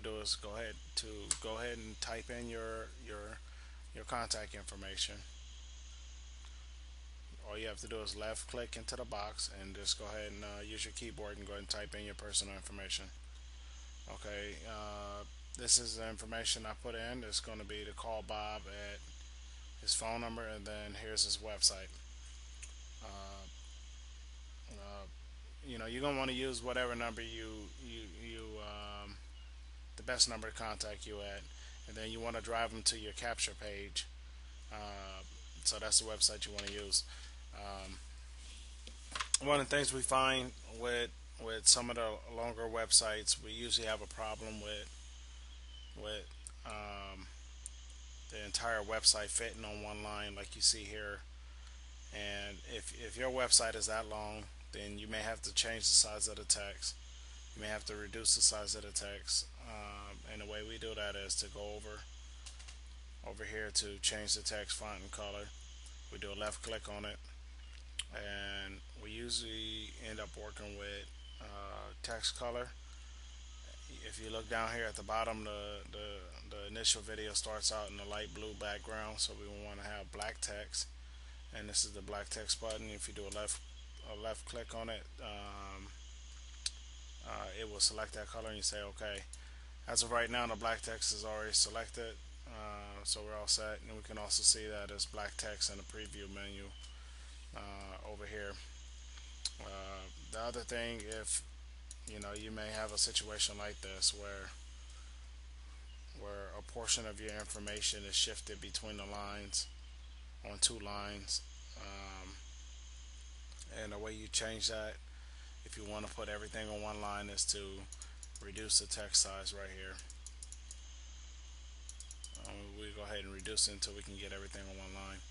do is go ahead and type in your contact information. All you have to do is left click into the box and just go ahead and use your keyboard and go ahead and type in your personal information. Okay, this is the information I put in. It's going to be to call Bob at his phone number, and then here's his website. Uh, uh, you're gonna want to use whatever number the best number to contact you at, and then you want to drive them to your capture page. Uh, so that's the website you want to use. Um, One of the things we find with some of the longer websites, we usually have a problem with the entire website fitting on one line, like you see here. And if your website is that long, then you may have to change the size of the text. You may have to reduce the size of the text. And the way we do that is to go over here to change the text font and color. We do a left click on it, and we usually end up working with text color. If you look down here at the bottom, the initial video starts out in a light blue background, so we want to have black text, and this is the black text button. If you do a left click on it, it will select that color, and you say OK. As of right now, the black text is already selected, so we're all set. And we can also see that as black text in the preview menu over here. The other thing, if you may have a situation like this where a portion of your information is shifted between the lines on two lines, and the way you change that, if you want to put everything on one line, is to reduce the text size right here. We go ahead and reduce it until we can get everything on one line.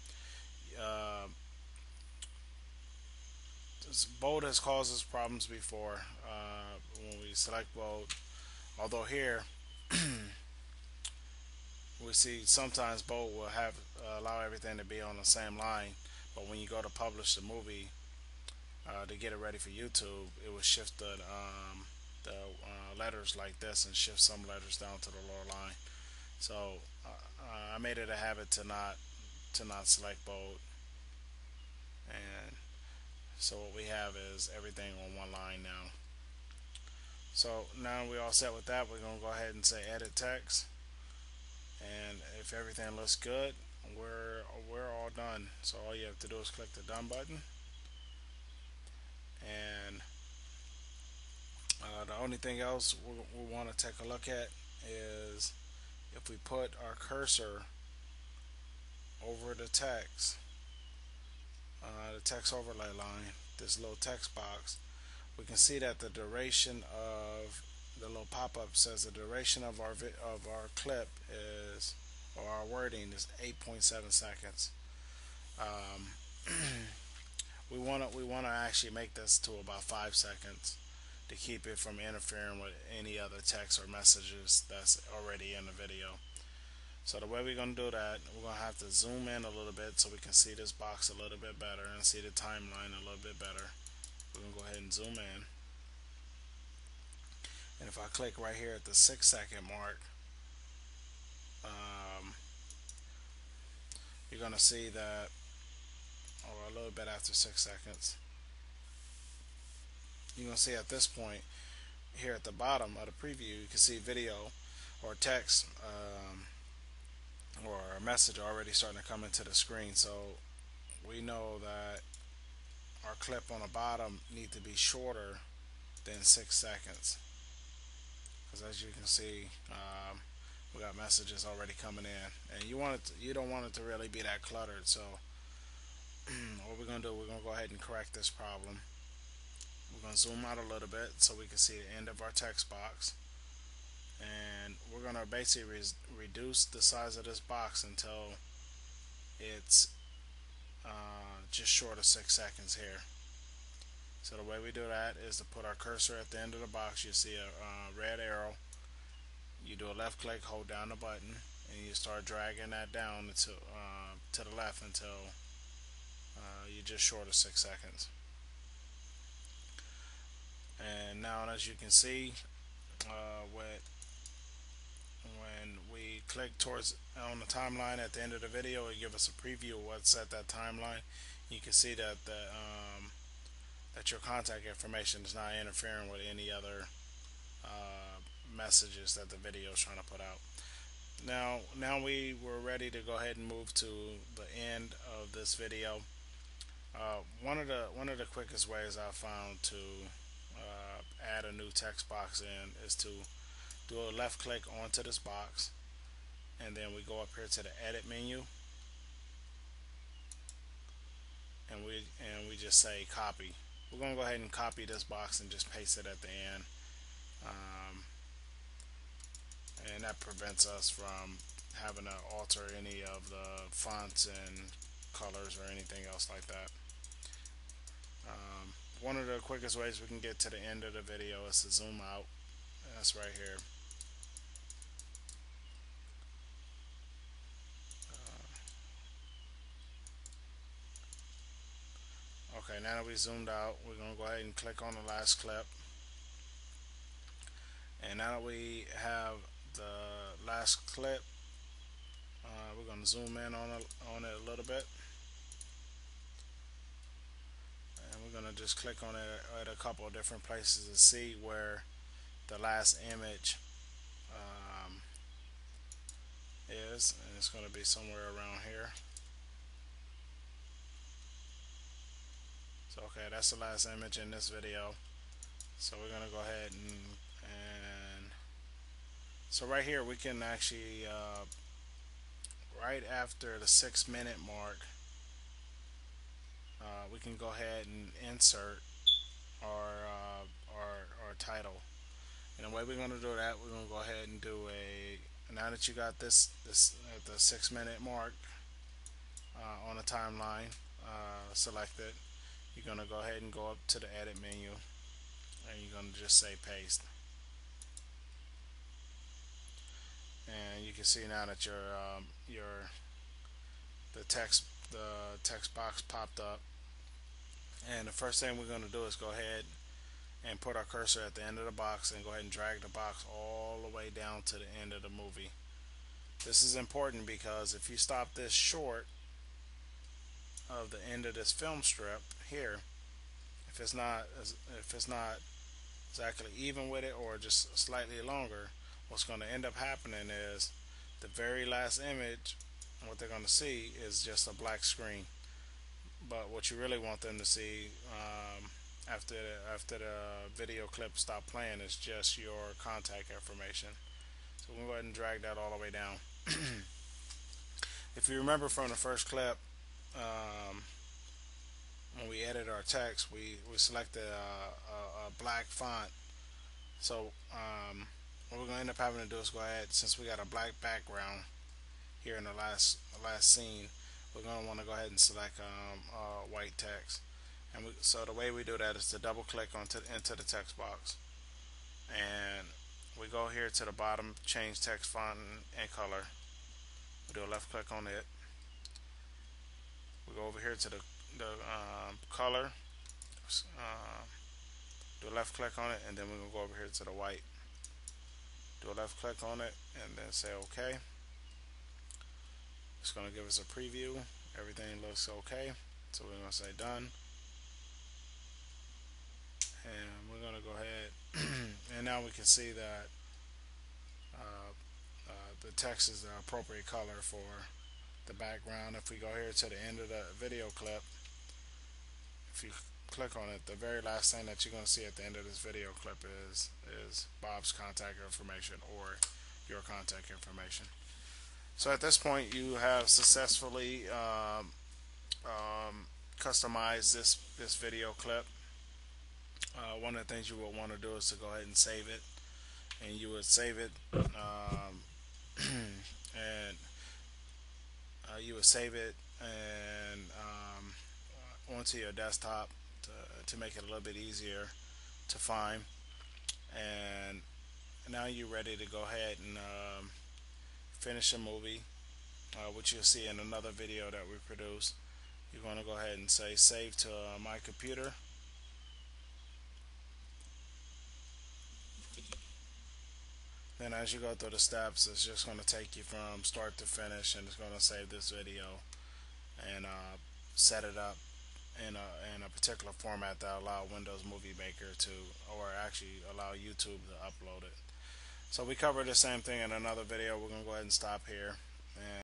Bold has caused us problems before when we select bold. Although here we see sometimes bold will have allow everything to be on the same line, but when you go to publish the movie to get it ready for YouTube, it will shift the letters like this and shift some letters down to the lower line. So I made it a habit to not select bold, and so what we have is everything on one line now. So now we're all set with that. We're gonna go ahead and say edit text, and if everything looks good, we're all done. So all you have to do is click the done button, and the only thing else we want to take a look at is if we put our cursor over the text overlay line, this little text box, we can see that the duration of the little pop-up says the duration of our clip is, or our wording is 8.7 seconds. Um, we want to actually make this to about 5 seconds to keep it from interfering with any other text or messages that's already in the video. So the way we're going to do that, we're going to have to zoom in a little bit so we can see this box a little bit better and see the timeline a little bit better. We're going to go ahead and zoom in. And if I click right here at the 6 second mark, you're going to see that, or a little bit after 6 seconds, you're going to see at this point here at the bottom of the preview, you can see video or text or a message already starting to come into the screen. So we know that our clip on the bottom need to be shorter than 6 seconds, because as you can see, we got messages already coming in, and you don't want it to really be that cluttered. So what we're gonna do, we're gonna go ahead and correct this problem. We're gonna zoom out a little bit so we can see the end of our text box, and we're gonna basically reduce the size of this box until it's just short of 6 seconds here. So the way we do that is to put our cursor at the end of the box. You see a red arrow. You do a left click, hold down the button, and you start dragging that down to the left until you're just short of 6 seconds. And now, as you can see, with click towards on the timeline at the end of the video, it give us a preview of what's at that timeline. You can see that that your contact information is not interfering with any other messages that the video is trying to put out. Now we were ready to go ahead and move to the end of this video. One of the quickest ways I found to add a new text box in is to do a left click onto this box, and then we go up here to the edit menu, and we just say copy. We're gonna go ahead and copy this box and just paste it at the end, and that prevents us from having to alter any of the fonts and colors or anything else like that. One of the quickest ways we can get to the end of the video is to zoom out. That's right here. Okay, now that we zoomed out, we're going to go ahead and click on the last clip. And now that we have the last clip, we're going to zoom in on it a little bit. And we're going to just click on it at a couple of different places to see where the last image is. And it's going to be somewhere around here. So okay, that's the last image in this video. So we're going to go ahead and so right here we can actually right after the 6-minute mark, we can go ahead and insert our title. And the way we're going to do that, we're going to go ahead and do now that you got this at the 6-minute mark on the timeline selected, you're going to go ahead and go up to the edit menu, and you're going to just say paste. And you can see now that the text box popped up. And the first thing we're going to do is go ahead and put our cursor at the end of the box and go ahead and drag the box all the way down to the end of the movie. This is important because if you stop this short of the end of this film strip here, if it's not exactly even with it or just slightly longer, what's going to end up happening is the very last image, what they're going to see is just a black screen. But what you really want them to see after the video clip stop playing is just your contact information. So we'll go ahead and drag that all the way down. If you remember from the first clip, when we edit our text, we selected a black font. So what we're going to end up having to do is go ahead, since we got a black background here in the last scene, we're going to want to go ahead and select white text. And so the way we do that is to double click into the text box, and we go here to the bottom, change text font and color. We do a left click on it. We go over here to the color, do a left click on it, and then we're going to go over here to the white. Do a left click on it and then say OK. It's going to give us a preview. Everything looks okay, so we're going to say done, and we're going to go ahead and now we can see that the text is the appropriate color for the background. If we go here to the end of the video clip, if you click on it, the very last thing that you're going to see at the end of this video clip is Bob's contact information or your contact information. So at this point, you have successfully customized this video clip. One of the things you will want to do is to go ahead and save it, and you would save it and you would save it and onto your desktop to make it a little bit easier to find. And now you're ready to go ahead and finish a movie, which you'll see in another video that we produced. You're going to go ahead and say save to my computer. And as you go through the steps, it's just going to take you from start to finish, and it's going to save this video and set it up in a particular format that allow Windows Movie Maker to, or actually allow YouTube to upload it. So we covered the same thing in another video. We're going to go ahead and stop here. And